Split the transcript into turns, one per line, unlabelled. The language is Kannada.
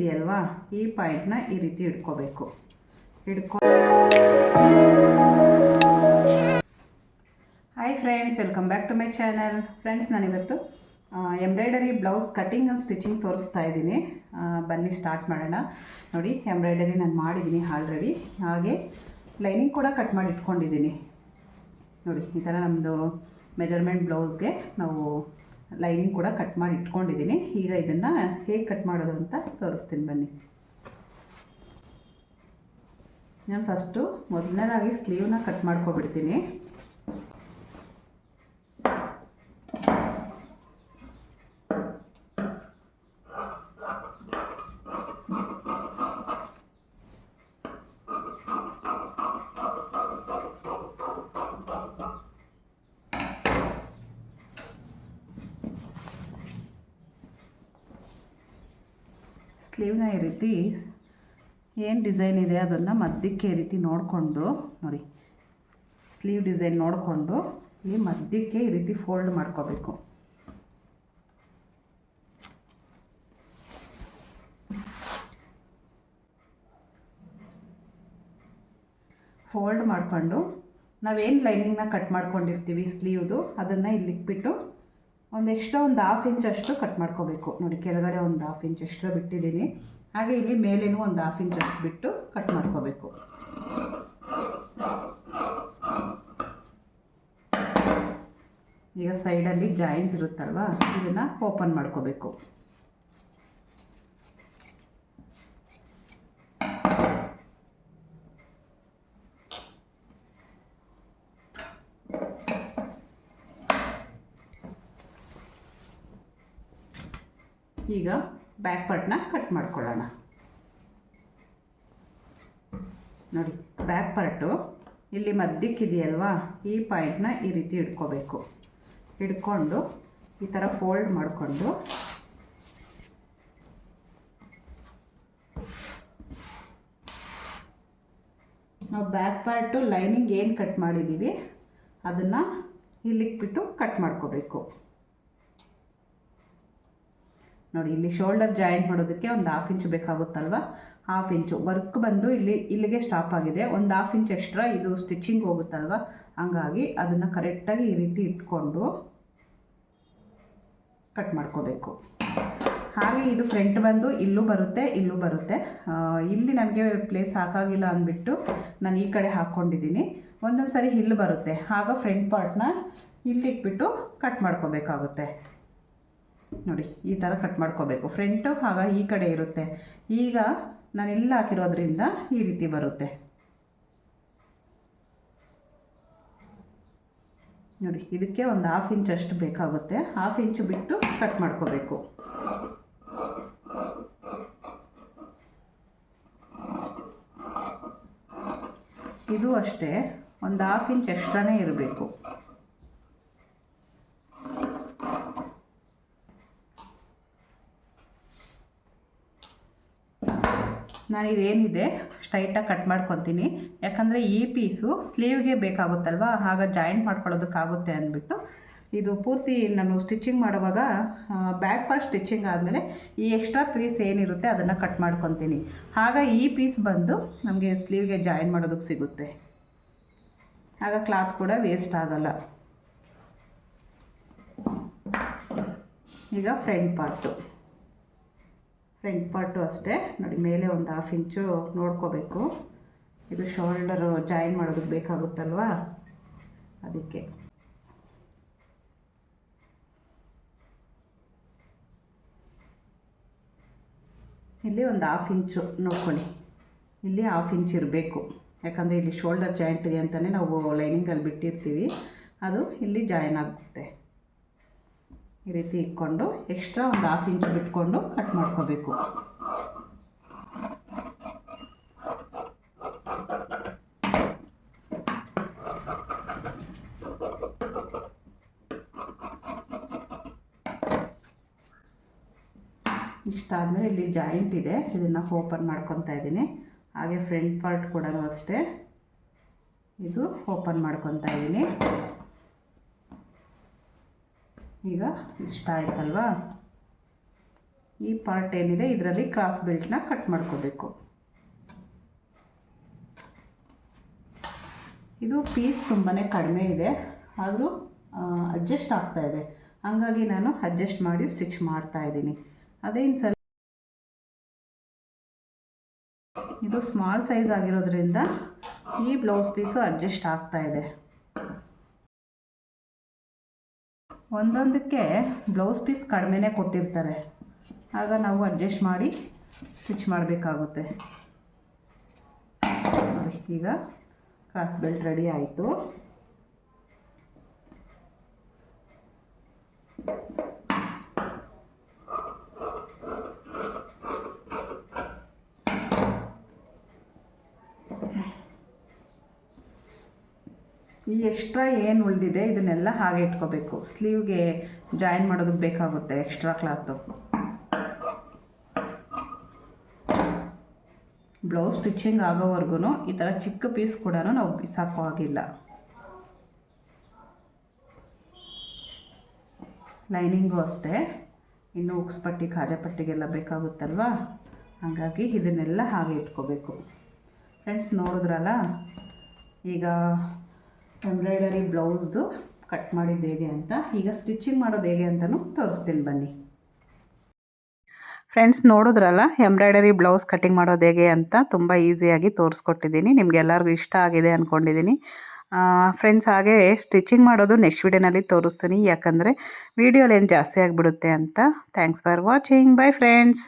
ಇದೆಯಲ್ವಾ, ಈ ಪಾಯಿಂಟ್ನ ಈ ರೀತಿ ಹಿಡ್ಕೋಬೇಕು. Hi friends, welcome back to my channel. Friends, ನಾನಿವತ್ತು embroidery blouse cutting and stitching ತೋರಿಸ್ತಾ ಇದ್ದೀನಿ. ಬನ್ನಿ ಸ್ಟಾರ್ಟ್ ಮಾಡೋಣ. ನೋಡಿ, ಎಂಬ್ರಾಯ್ಡರಿ ನಾನು ಮಾಡಿದ್ದೀನಿ ಆಲ್ರೆಡಿ. ಹಾಗೆ ಲೈನಿಂಗ್ ಕೂಡ ಕಟ್ ಮಾಡಿ ಇಟ್ಕೊಂಡಿದ್ದೀನಿ. ನೋಡಿ, ಈ ಥರ ನಮ್ಮದು ಮೆಜರ್ಮೆಂಟ್ ಬ್ಲೌಸ್ಗೆ ನಾವು ಲೈನಿಂಗ್ ಕೂಡ ಕಟ್ ಮಾಡಿ ಇಟ್ಕೊಂಡಿದ್ದೀನಿ. ಈಗ ಇದನ್ನು ಹೇಗೆ ಕಟ್ ಮಾಡೋದು ಅಂತ ತೋರಿಸ್ತೀನಿ ಬನ್ನಿ. ನಾನು ಫಸ್ಟು ಮೊದಲನೇದಾಗಿ ಸ್ಲೀವ್ನ ಕಟ್ ಮಾಡ್ಕೊಬಿಡ್ತೀನಿ. ಸ್ಲೀವ್ನ ಈ ರೀತಿ ಏನು ಡಿಸೈನ್ ಇದೆ ಅದನ್ನು ಮಧ್ಯಕ್ಕೆ ಈ ರೀತಿ ನೋಡಿಕೊಂಡು, ನೋಡಿ ಸ್ಲೀವ್ ಡಿಸೈನ್ ನೋಡಿಕೊಂಡು ಈ ಮಧ್ಯಕ್ಕೆ ಈ ರೀತಿ ಫೋಲ್ಡ್ ಮಾಡ್ಕೋಬೇಕು. ಫೋಲ್ಡ್ ಮಾಡಿಕೊಂಡು ನಾವೇನು ಲೈನಿಂಗ್ನ ಕಟ್ ಮಾಡ್ಕೊಂಡಿರ್ತೀವಿ ಸ್ಲೀವ್ದು, ಅದನ್ನು ಇಲ್ಲಿಕ್ಬಿಟ್ಟು ಒಂದು ಎಕ್ಸ್ಟ್ರಾ ಒಂದು 1/2 ಇಂಚ್ ಅಷ್ಟು ಕಟ್ ಮಾಡ್ಕೋಬೇಕು. ನೋಡಿ, ಕೆಳಗಡೆ ಒಂದು 1/2 ಇಂಚ್ ಎಕ್ಸ್ಟ್ರಾ ಬಿಟ್ಟಿದ್ದೀನಿ. ಹಾಗೆ ಇಲ್ಲಿ ಮೇಲೇನೂ ಒಂದು 1/2 ಇಂಚ್ ಅಷ್ಟು ಬಿಟ್ಟು ಕಟ್ ಮಾಡ್ಕೋಬೇಕು. ಈಗ ಸೈಡಲ್ಲಿ ಜಾಯಿಂಟ್ ಇರುತ್ತಲ್ವ, ಇದನ್ನು ಓಪನ್ ಮಾಡ್ಕೋಬೇಕು. ಈಗ ಬ್ಯಾಕ್ ಪಾರ್ಟ್ನ ಕಟ್ ಮಾಡ್ಕೊಳ್ಳೋಣ. ನೋಡಿ, ಬ್ಯಾಕ್ ಪಾರ್ಟು ಇಲ್ಲಿ ಮಧ್ಯಕ್ಕಿದೆಯಲ್ವಾ, ಈ ಪಾಯಿಂಟ್ನ ಈ ರೀತಿ ಹಿಡ್ಕೋಬೇಕು. ಹಿಡ್ಕೊಂಡು ಈ ಥರ ಫೋಲ್ಡ್ ಮಾಡಿಕೊಂಡು ನಾವು ಬ್ಯಾಕ್ ಪಾರ್ಟು ಲೈನಿಂಗ್ ಏನು ಕಟ್ ಮಾಡಿದ್ದೀವಿ ಅದನ್ನು ಇಲ್ಲಿಕ್ಬಿಟ್ಟು ಕಟ್ ಮಾಡ್ಕೋಬೇಕು. ನೋಡಿ, ಇಲ್ಲಿ ಶೋಲ್ಡರ್ ಜಾಯಿಂಟ್ ಮಾಡೋದಕ್ಕೆ ಒಂದು 1/2 ಇಂಚ್ ಬೇಕಾಗುತ್ತಲ್ವ, 1/2 ಇಂಚು ವರ್ಕ್ ಬಂದು ಇಲ್ಲಿಗೆ ಸ್ಟಾಪ್ ಆಗಿದೆ. ಒಂದು 1/2 ಇಂಚ್ ಎಕ್ಸ್ಟ್ರಾ ಇದು ಸ್ಟಿಚಿಂಗ್ ಹೋಗುತ್ತಲ್ವ, ಹಂಗಾಗಿ ಅದನ್ನು ಕರೆಕ್ಟಾಗಿ ಈ ರೀತಿ ಇಟ್ಕೊಂಡು ಕಟ್ ಮಾಡ್ಕೋಬೇಕು. ಹಾಗೆ ಇದು ಫ್ರಂಟ್ ಬಂದು ಇಲ್ಲೂ ಬರುತ್ತೆ, ಇಲ್ಲೂ ಬರುತ್ತೆ. ಇಲ್ಲಿ ನನಗೆ ಪ್ಲೇಸ್ ಹಾಕಾಗಿಲ್ಲ ಅಂದ್ಬಿಟ್ಟು ನಾನು ಈ ಕಡೆ ಹಾಕ್ಕೊಂಡಿದ್ದೀನಿ. ಒಂದೊಂದು ಸರಿ ಇಲ್ಲಿ ಬರುತ್ತೆ, ಆಗ ಫ್ರಂಟ್ ಪಾರ್ಟ್ನ ಇಲ್ಲಿಟ್ಬಿಟ್ಟು ಕಟ್ ಮಾಡ್ಕೋಬೇಕಾಗುತ್ತೆ. ನೋಡಿ, ಈ ಥರ ಕಟ್ ಮಾಡ್ಕೋಬೇಕು. ಫ್ರಂಟು ಆಗ ಈ ಕಡೆ ಇರುತ್ತೆ, ಈಗ ನಾನು ಇಲ್ಲ ಹಾಕಿರೋದ್ರಿಂದ ಈ ರೀತಿ ಬರುತ್ತೆ. ನೋಡಿ, ಇದಕ್ಕೆ ಒಂದು 1/2 ಇಂಚ್ ಅಷ್ಟು ಬೇಕಾಗುತ್ತೆ. 1/2 ಇಂಚು ಬಿಟ್ಟು ಕಟ್ ಮಾಡ್ಕೋಬೇಕು. ಇದು ಅಷ್ಟೇ, ಒಂದು 1/2 ಇಂಚ್ ಎಕ್ಸ್ಟ್ರಾನೇ ಇರಬೇಕು. ನಾನಿದೇನಿದೆ ಸ್ಟ್ರೈಟಾಗಿ ಕಟ್ ಮಾಡ್ಕೊತೀನಿ, ಯಾಕಂದರೆ ಈ ಪೀಸು ಸ್ಲೀವ್ಗೆ ಬೇಕಾಗುತ್ತಲ್ವ, ಆಗ ಜಾಯಿಂಟ್ ಮಾಡ್ಕೊಳ್ಳೋದಕ್ಕಾಗುತ್ತೆ ಅಂದ್ಬಿಟ್ಟು ಇದು ಪೂರ್ತಿ ನಾನು ಸ್ಟಿಚಿಂಗ್ ಮಾಡುವಾಗ ಬ್ಯಾಕ್ ಪಾರ್ಟ್ ಸ್ಟಿಚಿಂಗ್ ಆದಮೇಲೆ ಈ ಎಕ್ಸ್ಟ್ರಾ ಪೀಸ್ ಏನಿರುತ್ತೆ ಅದನ್ನು ಕಟ್ ಮಾಡ್ಕೊತೀನಿ. ಆಗ ಈ ಪೀಸ್ ಬಂದು ನಮಗೆ ಸ್ಲೀವ್ಗೆ ಜಾಯಿನ್ ಮಾಡೋದಕ್ಕೆ ಸಿಗುತ್ತೆ, ಆಗ ಕ್ಲಾತ್ ಕೂಡ ವೇಸ್ಟ್ ಆಗಲ್ಲ. ಈಗ ಫ್ರಂಟ್ ಪಾರ್ಟು ಅಷ್ಟೇ. ನೋಡಿ, ಮೇಲೆ ಒಂದು 1/2 ಇಂಚು ನೋಡ್ಕೋಬೇಕು. ಇದು ಶೋಲ್ಡರು ಜಾಯಿನ್ ಮಾಡೋದಕ್ಕೆ ಬೇಕಾಗುತ್ತಲ್ವಾ, ಅದಕ್ಕೆ. ಇಲ್ಲಿ ಒಂದು 1/2 ಇಂಚು ನೋಡ್ಕೊಳ್ಳಿ, ಇಲ್ಲಿ 1/2 ಇಂಚ್ ಇರಬೇಕು. ಯಾಕಂದರೆ ಇಲ್ಲಿ ಶೋಲ್ಡರ್ ಜಾಯಿಂಟ್ಗೆ ಅಂತಲೇ ನಾವು ಲೈನಿಂಗಲ್ಲಿ ಬಿಟ್ಟಿರ್ತೀವಿ, ಅದು ಇಲ್ಲಿ ಜಾಯಿನ್ ಆಗುತ್ತೆ. ಈ ರೀತಿ ಇಟ್ಕೊಂಡು ಎಕ್ಸ್ಟ್ರಾ ಒಂದು 1/2 ಇಂಚ್ ಬಿಟ್ಕೊಂಡು ಕಟ್ ಮಾಡ್ಕೋಬೇಕು. ಇಷ್ಟಾದಮೇಲೆ ಇಲ್ಲಿ ಜಾಯಿಂಟ್ ಇದೆ, ಇದನ್ನು ಓಪನ್ ಮಾಡ್ಕೊತಾ ಇದ್ದೀನಿ. ಹಾಗೆ ಫ್ರಂಟ್ ಪಾರ್ಟ್ ಕೂಡ ಅಷ್ಟೇ, ಇದು ಓಪನ್ ಮಾಡ್ಕೊತಾ ಇದ್ದೀನಿ. ಈಗ ಇಷ್ಟ ಆಯ್ತಲ್ವಾ. ಈ ಪಾರ್ಟ್ ಏನಿದೆ ಇದರಲ್ಲಿ ಕ್ರಾಸ್ ಬೆಲ್ಟ್ನ ಕಟ್ ಮಾಡ್ಕೋಬೇಕು. ಇದು ಪೀಸ್ ತುಂಬಾ ಕಡಿಮೆ ಇದೆ, ಆದರೂ ಅಡ್ಜಸ್ಟ್ ಆಗ್ತಾ ಇದೆ. ಹಾಗಾಗಿ ನಾನು ಅಡ್ಜಸ್ಟ್ ಮಾಡಿ ಸ್ಟಿಚ್ ಮಾಡ್ತಾ ಇದ್ದೀನಿ. ಅದೇನು ಸಲ ಇದು ಸ್ಮಾಲ್ ಸೈಜ್ ಆಗಿರೋದ್ರಿಂದ ಈ ಬ್ಲೌಸ್ ಪೀಸು ಅಡ್ಜಸ್ಟ್ ಆಗ್ತಾ ಇದೆ. ಒಂದೊಂದಕ್ಕೆ ಬ್ಲೌಸ್ ಪೀಸ್ ಕಡಿಮೆನೇ ಕೊಟ್ಟಿರ್ತಾರೆ, ಆಗ ನಾವು ಅಡ್ಜಸ್ಟ್ ಮಾಡಿ ಸ್ಟಿಚ್ ಮಾಡಬೇಕಾಗುತ್ತೆ. ಈಗ ಕ್ರಾಸ್ ಬೆಲ್ಟ್ ರೆಡಿ ಆಯಿತು. ಈ ಎಕ್ಸ್ಟ್ರಾ ಏನು ಉಳಿದಿದೆ ಇದನ್ನೆಲ್ಲ ಹಾಗೆ ಇಟ್ಕೋಬೇಕು. ಸ್ಲೀವ್ಗೆ ಜಾಯಿನ್ ಮಾಡೋದಕ್ಕೆ ಬೇಕಾಗುತ್ತೆ ಎಕ್ಸ್ಟ್ರಾ ಕ್ಲಾತು. ಬ್ಲೌಸ್ ಸ್ಟಿಚಿಂಗ್ ಆಗೋವರೆಗೂ ಈ ಥರ ಚಿಕ್ಕ ಪೀಸ್ ಕೂಡ ನಾವು ಬಿಸಾಕೋ ಹಾಗಿಲ್ಲ. ಲೈನಿಂಗು ಅಷ್ಟೇ, ಇನ್ನು ಉಕ್ಸ್ ಪಟ್ಟಿ ಖಾಜಾ ಪಟ್ಟಿಗೆಲ್ಲ ಬೇಕಾಗುತ್ತಲ್ವ, ಹಾಗಾಗಿ ಇದನ್ನೆಲ್ಲ ಹಾಗೆ ಇಟ್ಕೋಬೇಕು. ಫ್ರೆಂಡ್ಸ್ ನೋಡಿದ್ರಲ್ಲ, ಈಗ ಎಂಬ್ರಾಯ್ಡರಿ ಬ್ಲೌಸ್ದು ಕಟ್ ಮಾಡಿದ್ದು ಹೇಗೆ ಅಂತ, ಈಗ ಸ್ಟಿಚಿಂಗ್ ಮಾಡೋದು ಹೇಗೆ ಅಂತಲೂ ತೋರಿಸ್ತೀನಿ ಬನ್ನಿ. ಫ್ರೆಂಡ್ಸ್ ನೋಡಿದ್ರಲ್ಲ, ಎಂಬ್ರಾಯ್ಡರಿ ಬ್ಲೌಸ್ ಕಟ್ಟಿಂಗ್ ಮಾಡೋದು ಹೇಗೆ ಅಂತ ತುಂಬ ಈಸಿಯಾಗಿ ತೋರಿಸ್ಕೊಟ್ಟಿದ್ದೀನಿ. ನಿಮ್ಗೆಲ್ಲರಿಗೂ ಇಷ್ಟ ಆಗಿದೆ ಅಂದ್ಕೊಂಡಿದ್ದೀನಿ. ಫ್ರೆಂಡ್ಸ್ ಹಾಗೆ ಸ್ಟಿಚಿಂಗ್ ಮಾಡೋದು ನೆಕ್ಸ್ಟ್ ವಿಡಿಯೋನಲ್ಲಿ ತೋರಿಸ್ತೀನಿ, ಯಾಕಂದರೆ ವಿಡಿಯೋ ಲೆಂತ್ ಜಾಸ್ತಿ ಆಗಿಬಿಡುತ್ತೆ ಅಂತ. Thanks for watching. By friends.